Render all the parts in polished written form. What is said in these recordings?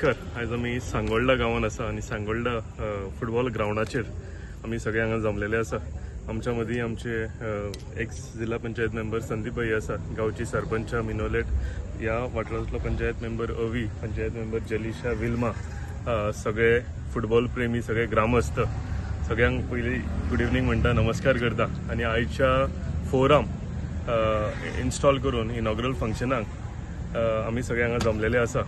नमस्कार. आज आम्ही सांगोळडा गांवांत आसा आणि सांगोळडा फुटबॉल ग्राउंडाचेर आम्ही सगळे हांगा जमलेले आसा. आमच्या मदीं आमचे एक्स जिल्हा पंचायत मेंबर संदीप भाई आसा, गांवची सरपंच मिनोलेट, ह्या वाठारांतलो पंचायत मेंबर अवी, पंचायत मेंबर जलिशा विल्मा, सगळे फुटबॉल प्रेमी, सगळे ग्रामस्थ, सगळ्यांक पयली गुड इवनिंग म्हणटा, नमस्कार करता. आणि आयच्या फोरम इन्स्टॉल करून इनॉग्रल फंक्शनाक आमी सगळे हांगा जमलेले आसा.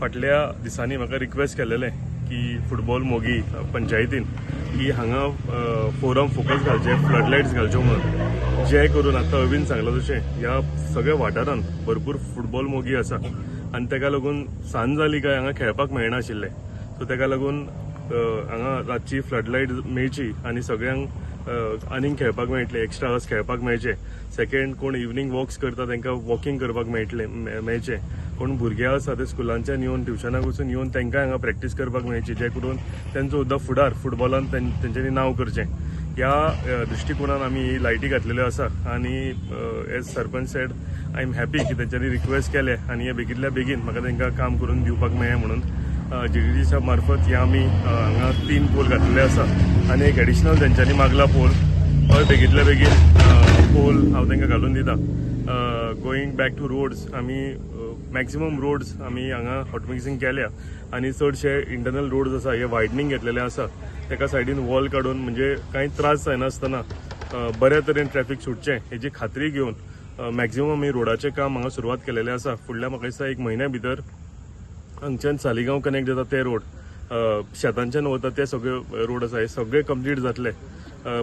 फाटल्या दिसांनी म्हाका रिक्वेस्ट केलेले की फुटबॉल मोगी पंचायतीन की हांगा फोरम फोकस घालचे, फ्लडलायट्स घालच्यो म्हणून, जे करून आतां अवीन सांगलां तशें ह्या सगळ्या वाठारांत भरपूर फुटबॉल मोगी आसा आनी ताका लागून सांज जाली काय हांगा खेळपाक मेळनाशिल्लें. सो ताका लागून हांगा रातची फ्लडलायट मेळची आनी सगळ्यांक आनीक खेळपाक मेळटले, एक्स्ट्रा आवर्स खेळपाक मेळचे. सेकेंड, कोण इवनिंग वॉक्स करता तांकां वॉकिंग करपाक मेळचे. कोण भुरगे आसा ते स्कुलांच्यान येवन, ट्युशनाक वचून येवन तांकां हांगा प्रॅक्टीस करपाक मेळची, जे करून तांचो सुद्दां फुडार फुटबॉलान तेंच्यांनी नांव करचें. ह्या दृश्टिकोनान आमी ही लायटी घातलेल्यो आसा. आनी as sarpanch said, I am happy की तेंच्यांनी रिक्वेस्ट केले आनी हे बेगींतल्या बेगीन म्हाका तांकां काम करून दिवपाक मेळ्ळें म्हणून जीडीडीच्या मार्फत हे आमी हांगा 3 पोल घातलेले आसा आनी एक एडिशनल तेंच्यांनी मागला पोल. हय, बेगींतल्या बेगीन पोल हांव तांकां घालून दिता. गोईंग बॅक टू रोड्स, आमी मॅक्सिमम रोड्स आमी हांगा हॉटमिक्सिंग केल्या आनी चडशे इंटरनल रोड्स आसा हे वायडनींग घेतलेले आसा. तेका सायडीन वॉल काडून म्हणजे कांय त्रास जायनासतना बऱ्या तरेन ट्रॅफिक सुटचें हेची खात्री घेवन मॅक्सिमम आमी रोडाचें काम हांगा सुरवात केलेलें आसा. फुडल्या म्हाका दिसता 1 म्हयन्या भितर हांगच्यान सालिगांव कनेक्ट जाता ते रोड, शेतांच्यान वता ते सगळे रोड आसा, हे सगळे कंप्लीट जातले.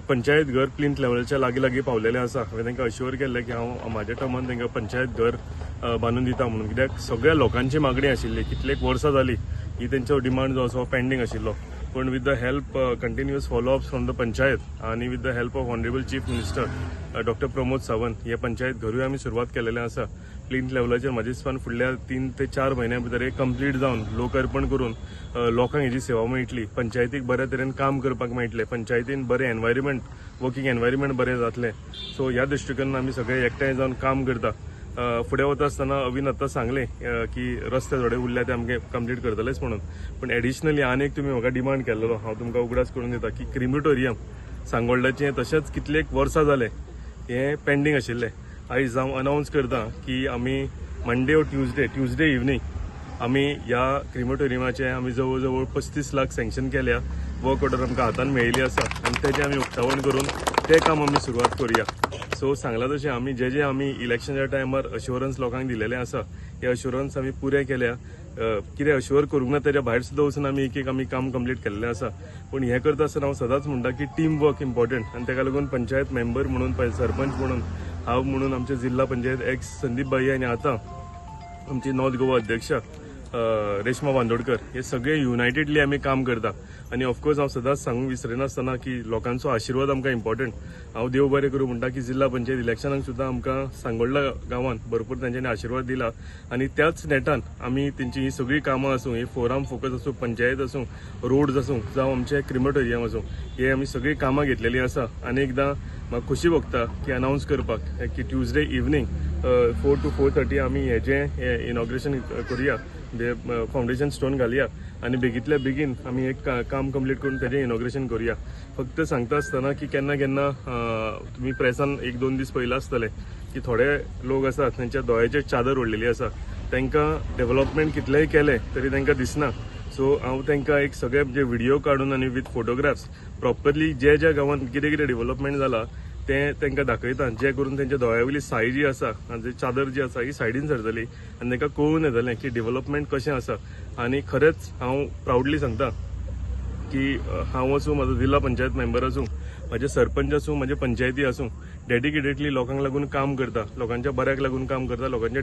पंचायत घर प्लिंथ लेवलाच्या लागीं पावलेले आसा. हांवें तांकां अश्युअर केल्लें की हांव म्हाज्या टर्मान तांकां पंचायत घर बांदून दिता म्हणून, कित्याक सगळ्या लोकांची मागणी आशिल्ली. कितलेक वर्सां जाली ही तेंचो डिमांड जो आसा पेंडींग आशिल्लो. पण with the help continuous followups from the panchayat आनी with the help of honourable chief minister doctor Pramod Sawant, हे पंचायत घरूय आमी सुरवात केलेलें आसा. प्लिंथ लेवलाचेर म्हाज्या दिसपान फुडल्या 3 ते 4 म्हयन्या भितर हे कंप्लीट जावन लोकार्पण करून लोकांक हेजी सेवा मेळटली. पंचायतीक बऱ्या तरेन काम करपाक मेळटलें, पंचायतीन बरें एनवायरमेंट, वर्किंग एनवायरमेंट बरें जातलें. सो ह्या दृश्टिकोनान आमी सगळे एकठांय जावन काम करता. फुडें वता आसतना अवीन आतां सांगलें की रस्ते थोडे उरल्या ते आमगे कंप्लीट करतलेच म्हणून. पण एडिशनली आनी एक तुमी म्हाका डिमांड केल्लो, हांव तुमकां उगडास करून दिता की क्रिमिटोरियम सांगोळड्याचें तशेंच कितलेक वर्सां जाले हें पेंडींग आशिल्लें. आयज हांव अनावन्स करता की आमी मंडे और ट्युजडे इवनिंग आमी ह्या क्रिमिटोरियमाचे आमी जवळ जवळ 35 लाख सँक्शन केल्या. वर्क ऑर्डर आमकां हातान मेळिल्ली आसा आनी तेजें आमी उक्तावण करून तें काम आमी सुरवात करुया. सो सांगलां तशें आमी जे आमी इलेक्शनाच्या टायमार अश्युरन्स लोकांक दिलेलें आसा, हे अश्युरन्स आमी पुरे केल्या. कितें अश्युअर करूंक ना तेच्या भायर सुद्दां वचून आमी एक आमी काम कंप्लीट केल्लें आसा. पूण हें करता आसतना हांव सदांच म्हणटा की टीम वर्क इम्पॉर्टंट. आनी ताका लागून पंचायत मेंबर म्हणून, सरपंच म्हणून, हांव म्हणून, आमचे जिल्हा पंचायत एक्स संदीप भाई आनी आतां आमची नॉर्थ गोवा अध्यक्षा रेश्मा बांदोडकर, हे सगळे युनायटेडली आमी काम करता. आनी ऑफकोर्स हांव सदांच सांगूंक विसरनासतना की लोकांचो आशिर्वाद आमकां इम्पॉर्टंट. हांव देव बरें करूं म्हणटा की जिल्हा पंचायत इलेक्शनाक सुद्दां आमकां सांगोळडा गांवांत भरपूर तांच्यांनी आशिर्वाद दिला. आनी त्याच नेटान आमी तेंची ही सगळीं कामां आसूं, ही फोरम फोकस आसूं, पंचायत आसूं, रोड्स आसूं, जावं आमचें क्रिमिटोरियम आसूं, हे आमी सगळीं कामां घेतलेलीं आसा. आनी एकदां म्हाका खुशी भोगता की अनावन्स करपाक की ट्युजडे इवनिंग 4 to 4:30 आमी हेजें इनॉग्रेशन करुया, फावंडेशन स्टोन घालुया आनी बेगींतल्या बेगीन आमी एक काम कंप्लीट करून तेजें इनॉग्रेशन करुया. फक्त सांगता आसतना की केन्ना केन्ना तुमी प्रेसान 1-2 दीस पयला आसतलें की थोडे लोक आसात तांच्या दोळ्याचेर चादर ओडलेली आसा, तांकां डेव्हलपमेंट कितलेंय केलें तरी तांकां दिसना. सो हांव तांकां एक सगळे जे व्हिडिओ काडून आनी विथ फोटोग्राफ्स प्रॉपरली ज्या गांवांत कितें डेव्हलपमेंट जाला तें तांकां दाखयता, जे करून तेंच्या दोळ्या साय जी आसा, चादर जी आसा, ही सायडीन सरतली आनी तांकां कळून येतलें की डेव्हलपमेंट कशें आसा. आनी खरेंच हांव प्राउडली सांगता की हांव आसूं, म्हाजो जिल्हा पंचायत मेंबर आसूं, म्हाजे सरपंच आसूं, म्हाजे पंचायती आसूं, डेडिकेटेडली लोकांक लागून काम करता, लोकांच्या बऱ्याक लागून काम करता, लोकांच्या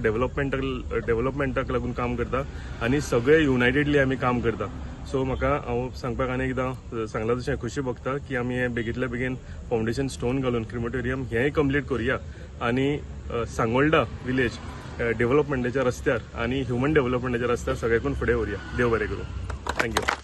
डेव्हलपमेंटाक लागून काम करता आनी सगळे युनायटेडली आमी काम करता. सो म्हाका हांव सांगपाक आनी एकदां सांगलां तशें खुशी भोगता की आमी हें बेगींतल्या बेगीन फावंडेशन स्टोन घालून क्रिमिटोरियम हेंय कंप्लीट करुया आनी सांगोळडा विलेज डेव्हलपमेंटाच्या रस्त्यार आनी ह्युमन डेव्हलपमेंटाच्या रस्त्यार सगळ्याकून फुडें व्हरुया. देव बरें करूं. थँक्यू.